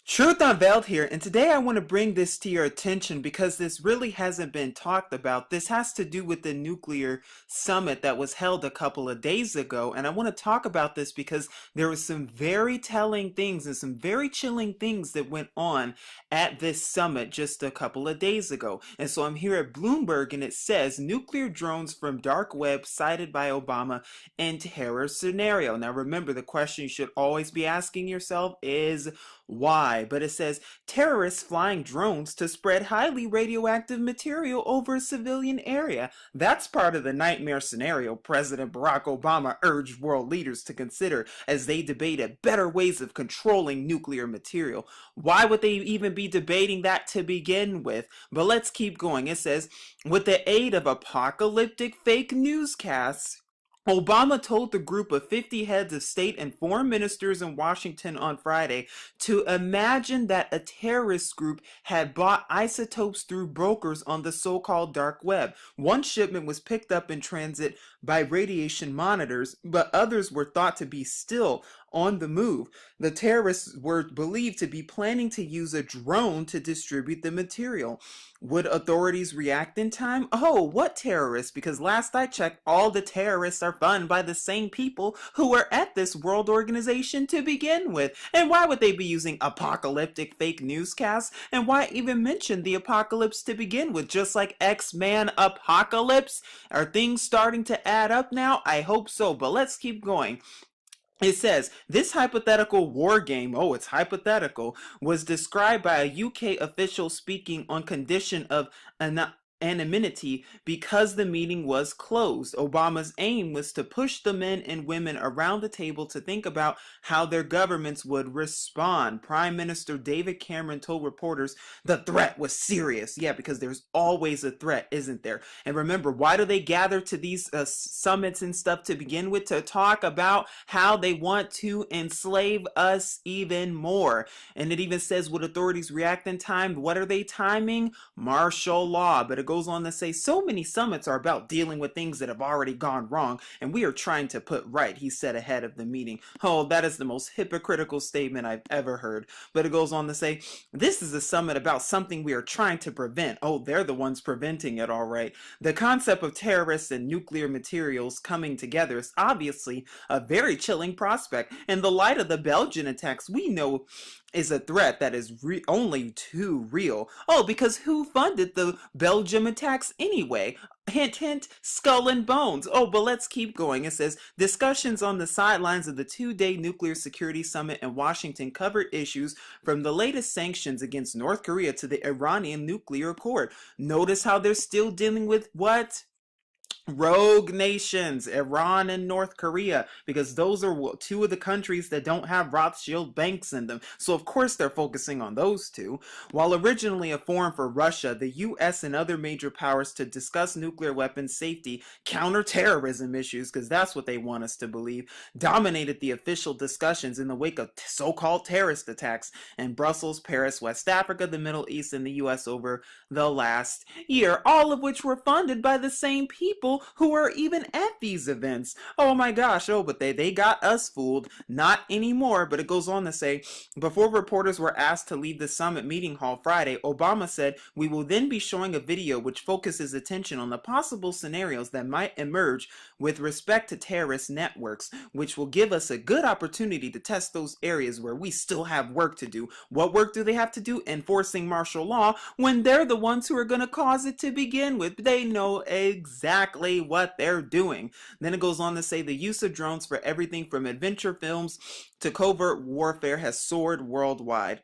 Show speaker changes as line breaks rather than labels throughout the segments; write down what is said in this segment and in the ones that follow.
Truth Unveiled here, and today I want to bring this to your attention because this really hasn't been talked about. This has to do with the nuclear summit that was held a couple of days ago, and I want to talk about this because there was some very telling things and some very chilling things that went on at this summit just a couple of days ago. And so I'm here at Bloomberg, and it says nuclear drones from dark web cited by Obama in terror scenario. Now remember, the question you should always be asking yourself is why? But it says terrorists flying drones to spread highly radioactive material over a civilian area. That's part of the nightmare scenario President Barack Obama urged world leaders to consider as they debated better ways of controlling nuclear material. Why would they even be debating that to begin with? But let's keep going. It says, with the aid of apocalyptic fake newscasts, Obama told the group of 50 heads of state and foreign ministers in Washington on Friday to imagine that a terrorist group had bought isotopes through brokers on the so-called dark web. One shipment was picked up in transit by radiation monitors, but others were thought to be still on the move. The terrorists were believed to be planning to use a drone to distribute the material. Would authorities react in time? Oh, what terrorists? Because last I checked, all the terrorists are funded by the same people who were at this world organization to begin with. And why would they be using apocalyptic fake newscasts? And why even mention the apocalypse to begin with? Just like X-Man Apocalypse? Are things starting to add up now? I hope so, but let's keep going. It says, this hypothetical war game, oh, it's hypothetical, was described by a UK official speaking on condition of anonymity because the meeting was closed. Obama's aim was to push the men and women around the table to think about how their governments would respond. Prime Minister David Cameron told reporters the threat was serious. Yeah, because there's always a threat, isn't there? And remember, why do they gather to these summits and stuff to begin with? To talk about how they want to enslave us even more. And it even says, would authorities react in time? What are they timing? Martial law. But it goes on to say, so many summits are about dealing with things that have already gone wrong, and we are trying to put right, he said ahead of the meeting. Oh, that is the most hypocritical statement I've ever heard. But it goes on to say, this is a summit about something we are trying to prevent. Oh, they're the ones preventing it, all right. The concept of terrorists and nuclear materials coming together is obviously a very chilling prospect. In the light of the Belgian attacks, we know is a threat that is only too real. Oh, because who funded the Belgium attacks anyway? Hint, hint, Skull and Bones. Oh, but let's keep going. It says, discussions on the sidelines of the two-day nuclear security summit in Washington covered issues from the latest sanctions against North Korea to the Iranian nuclear accord. Notice how they're still dealing with what? Rogue nations, Iran and North Korea, because those are two of the countries that don't have Rothschild banks in them. So of course they're focusing on those two. While originally a forum for Russia, the US and other major powers to discuss nuclear weapons safety, counterterrorism issues, because that's what they want us to believe, dominated the official discussions in the wake of so-called terrorist attacks in Brussels, Paris, West Africa, the Middle East, and the US over the last year, all of which were funded by the same people who are even at these events. Oh my gosh, oh, but they got us fooled. Not anymore. But it goes on to say, before reporters were asked to leave the summit meeting hall Friday, Obama said, we will then be showing a video which focuses attention on the possible scenarios that might emerge with respect to terrorist networks, which will give us a good opportunity to test those areas where we still have work to do. What work do they have to do? Enforcing martial law when they're the ones who are going to cause it to begin with. They know exactly what they're doing. Then it goes on to say the use of drones for everything from adventure films to covert warfare has soared worldwide.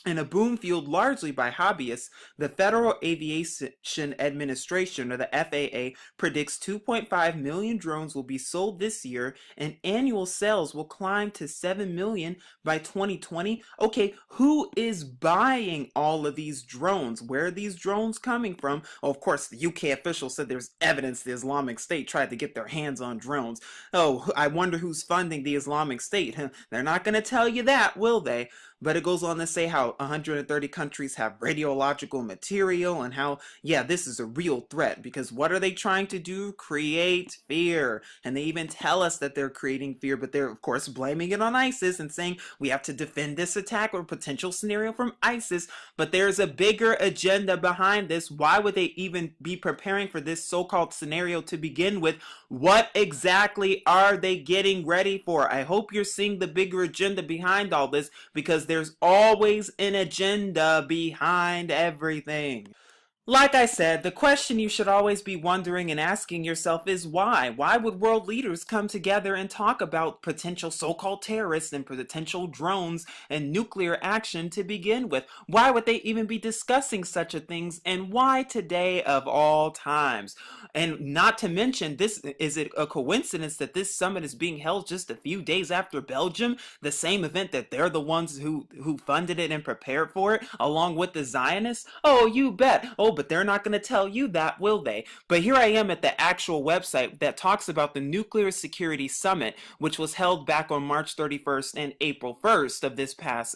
In a boom fueled largely by hobbyists, the Federal Aviation Administration, or the FAA, predicts 2.5 million drones will be sold this year and annual sales will climb to 7 million by 2020. Okay, who is buying all of these drones? Where are these drones coming from? Oh, of course, the UK official said there's evidence the Islamic State tried to get their hands on drones. Oh, I wonder who's funding the Islamic State. They're not going to tell you that, will they? But it goes on to say how 130 countries have radiological material and how, yeah, this is a real threat because what are they trying to do? Create fear. And they even tell us that they're creating fear, but they're, of course, blaming it on ISIS and saying we have to defend this attack or potential scenario from ISIS. But there's a bigger agenda behind this. Why would they even be preparing for this so-called scenario to begin with? What exactly are they getting ready for? I hope you're seeing the bigger agenda behind all this because there's always an agenda behind everything. Like I said, the question you should always be wondering and asking yourself is why? Why would world leaders come together and talk about potential so-called terrorists and potential drones and nuclear action to begin with? Why would they even be discussing such a things, and why today of all times? And not to mention, this is it a coincidence that this summit is being held just a few days after Belgium, the same event that they're the ones who funded it and prepared for it, along with the Zionists? Oh, you bet. Oh, but they're not going to tell you that, will they? But here I am at the actual website that talks about the Nuclear Security Summit, which was held back on March 31st and April 1st of this past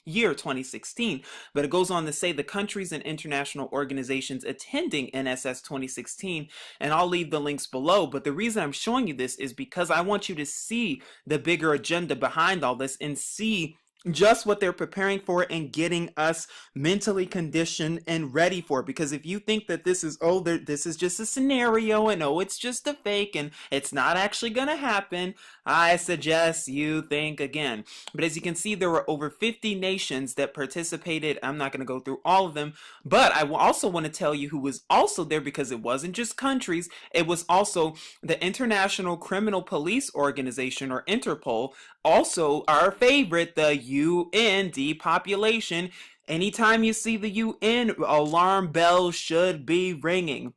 year, 2016. But it goes on to say the countries and international organizations attending NSS 2016, and I'll leave the links below. But the reason I'm showing you this is because I want you to see the bigger agenda behind all this and see just what they're preparing for and getting us mentally conditioned and ready for. Because if you think that this is, oh, this is just a scenario and oh, it's just a fake and it's not actually going to happen, I suggest you think again. But as you can see, there were over 50 nations that participated. I'm not going to go through all of them, but I also want to tell you who was also there, because it wasn't just countries. It was also the International Criminal Police Organization, or Interpol, also our favorite, the UN depopulation. Anytime you see the UN, alarm bells should be ringing.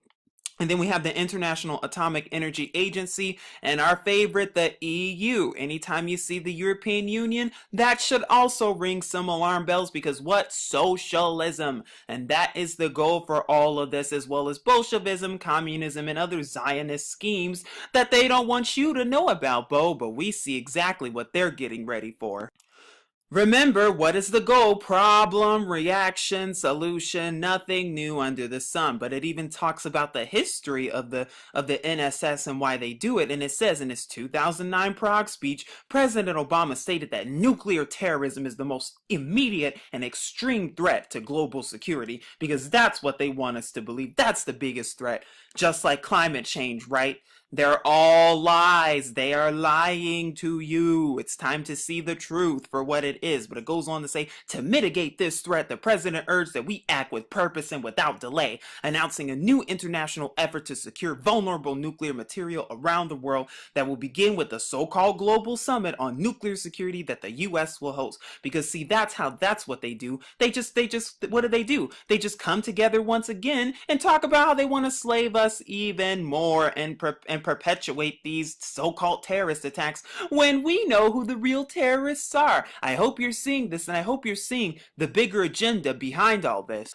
And then we have the International Atomic Energy Agency, and our favorite, the EU. Anytime you see the European Union, that should also ring some alarm bells, because what? Socialism. And that is the goal for all of this, as well as Bolshevism, communism, and other Zionist schemes that they don't want you to know about, Bo, but we see exactly what they're getting ready for. Remember, what is the goal? Problem, reaction, solution, nothing new under the sun. But it even talks about the history of the NSS and why they do it. And it says in his 2009 Prague speech, President Obama stated that nuclear terrorism is the most immediate and extreme threat to global security, because that's what they want us to believe. That's the biggest threat. Just like climate change, right? They're all lies. They are lying to you. It's time to see the truth for what it is. But it goes on to say, to mitigate this threat, the president urged that we act with purpose and without delay, announcing a new international effort to secure vulnerable nuclear material around the world that will begin with the so-called Global Summit on Nuclear Security that the U.S. will host. Because see, that's what they do. They just, what do? They just come together once again and talk about how they want to slave us even more and perpetuate these so-called terrorist attacks when we know who the real terrorists are. I hope you're seeing this, and I hope you're seeing the bigger agenda behind all this.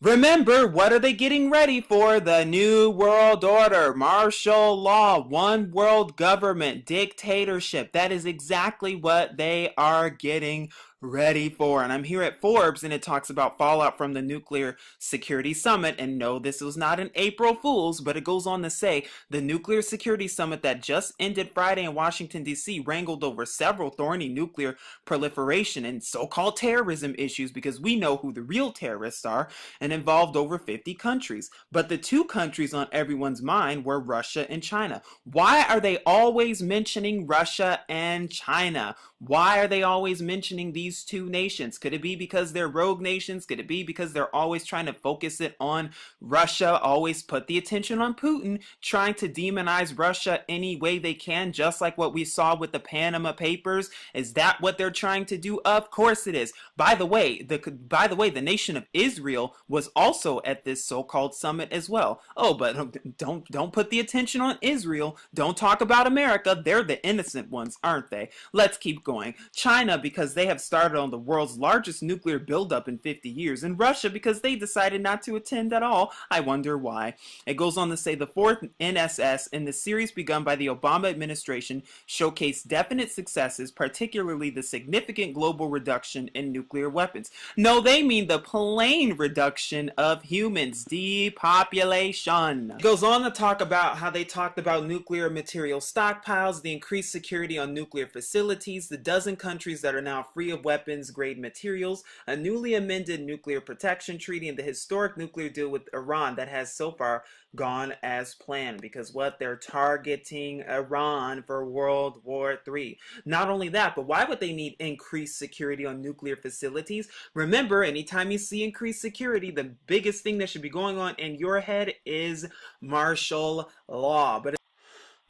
Remember, what are they getting ready for? The New World Order, martial law, one world government, dictatorship. That is exactly what they are getting ready for. And I'm here at Forbes, and it talks about fallout from the Nuclear Security Summit. And no, this was not an April Fool's, but it goes on to say the Nuclear Security Summit that just ended Friday in Washington, D.C. wrangled over several thorny nuclear proliferation and so-called terrorism issues, because we know who the real terrorists are, and involved over 50 countries. But the two countries on everyone's mind were Russia and China. Why are they always mentioning Russia and China? Why are they always mentioning these two nations? Could it be because they're rogue nations? Could it be because they're always trying to focus it on Russia, always put the attention on Putin, trying to demonize Russia any way they can, just like what we saw with the Panama Papers? Is that what they're trying to do? Of course it is. By the way, the nation of Israel was also at this so-called summit as well. Oh, but don't put the attention on Israel. Don't talk about America. They're the innocent ones, aren't they? Let's keep going. going. China, because they have started on the world's largest nuclear buildup in 50 years. And Russia, because they decided not to attend at all. I wonder why. It goes on to say the fourth NSS in the series begun by the Obama administration showcased definite successes, particularly the significant global reduction in nuclear weapons. No, they mean the plain reduction of humans, depopulation. It goes on to talk about how they talked about nuclear material stockpiles, the increased security on nuclear facilities, the dozen countries that are now free of weapons grade materials, a newly amended nuclear protection treaty, and the historic nuclear deal with Iran that has so far gone as planned, because what they're targeting Iran for World War III. Not only that, but why would they need increased security on nuclear facilities? Remember, anytime you see increased security, the biggest thing that should be going on in your head is martial law.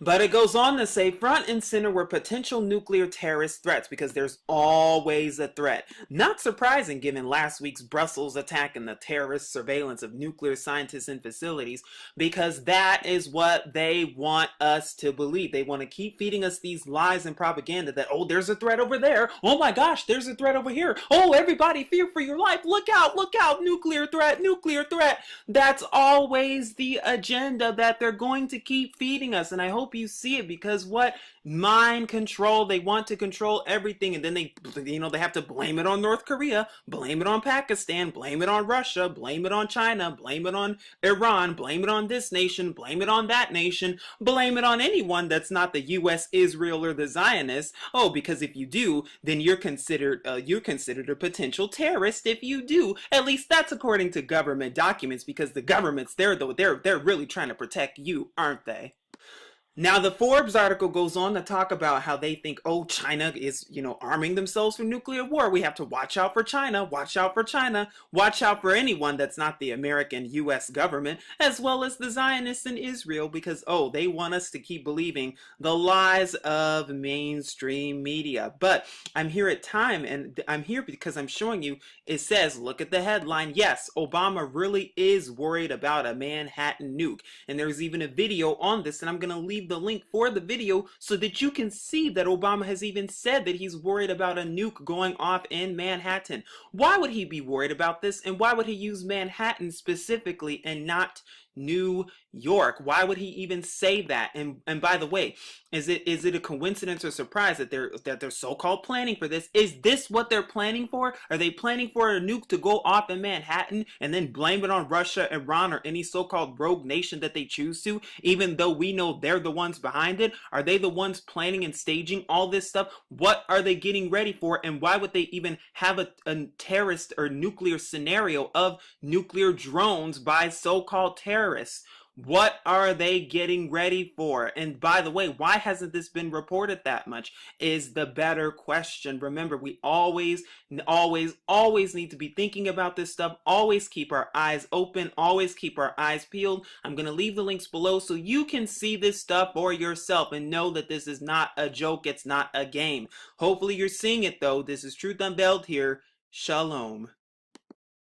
But it goes on to say front and center were potential nuclear terrorist threats, because there's always a threat. Not surprising given last week's Brussels attack and the terrorist surveillance of nuclear scientists and facilities, because that is what they want us to believe. They want to keep feeding us these lies and propaganda that, oh, there's a threat over there. Oh my gosh, there's a threat over here. Oh, everybody fear for your life. Look out, nuclear threat, nuclear threat. That's always the agenda that they're going to keep feeding us. And I hope you see it, because what? Mind control. They want to control everything, and then they have to blame it on North Korea, blame it on Pakistan, blame it on Russia, blame it on China, blame it on Iran, blame it on this nation, blame it on that nation, blame it on anyone that's not the US, Israel, or the Zionists. Oh, because if you do, then you're considered a potential terrorist if you do. At least that's according to government documents, because the government's there, though. They're really trying to protect you, aren't they? Now, the Forbes article goes on to talk about how they think, oh, China is, arming themselves for nuclear war. We have to watch out for China, watch out for China, watch out for anyone that's not the American US government, as well as the Zionists in Israel, because, oh, they want us to keep believing the lies of mainstream media. But I'm here at Time, and I'm here because I'm showing you, it says, look at the headline. Yes, Obama really is worried about a Manhattan nuke. And there's even a video on this, and I'm going to leave the link for the video so that you can see that Obama has even said that he's worried about a nuke going off in Manhattan. Why would he be worried about this, and why would he use Manhattan specifically and not New York? Why would he even say that? And by the way, is it a coincidence or surprise that they're so-called planning for this? Is this what they're planning for? Are they planning for a nuke to go off in Manhattan and then blame it on Russia, Iran, or any so-called rogue nation that they choose to, even though we know they're the ones behind it? Are they the ones planning and staging all this stuff? What are they getting ready for, and why would they even have a terrorist or nuclear scenario of nuclear drones by so-called terrorists? What are they getting ready for? And by the way, why hasn't this been reported that much is the better question. Remember, we always need to be thinking about this stuff. Always keep our eyes open. Always keep our eyes peeled. I'm going to leave the links below so you can see this stuff for yourself and know that this is not a joke. It's not a game. Hopefully you're seeing it though. This is Truth Unveiled here. Shalom.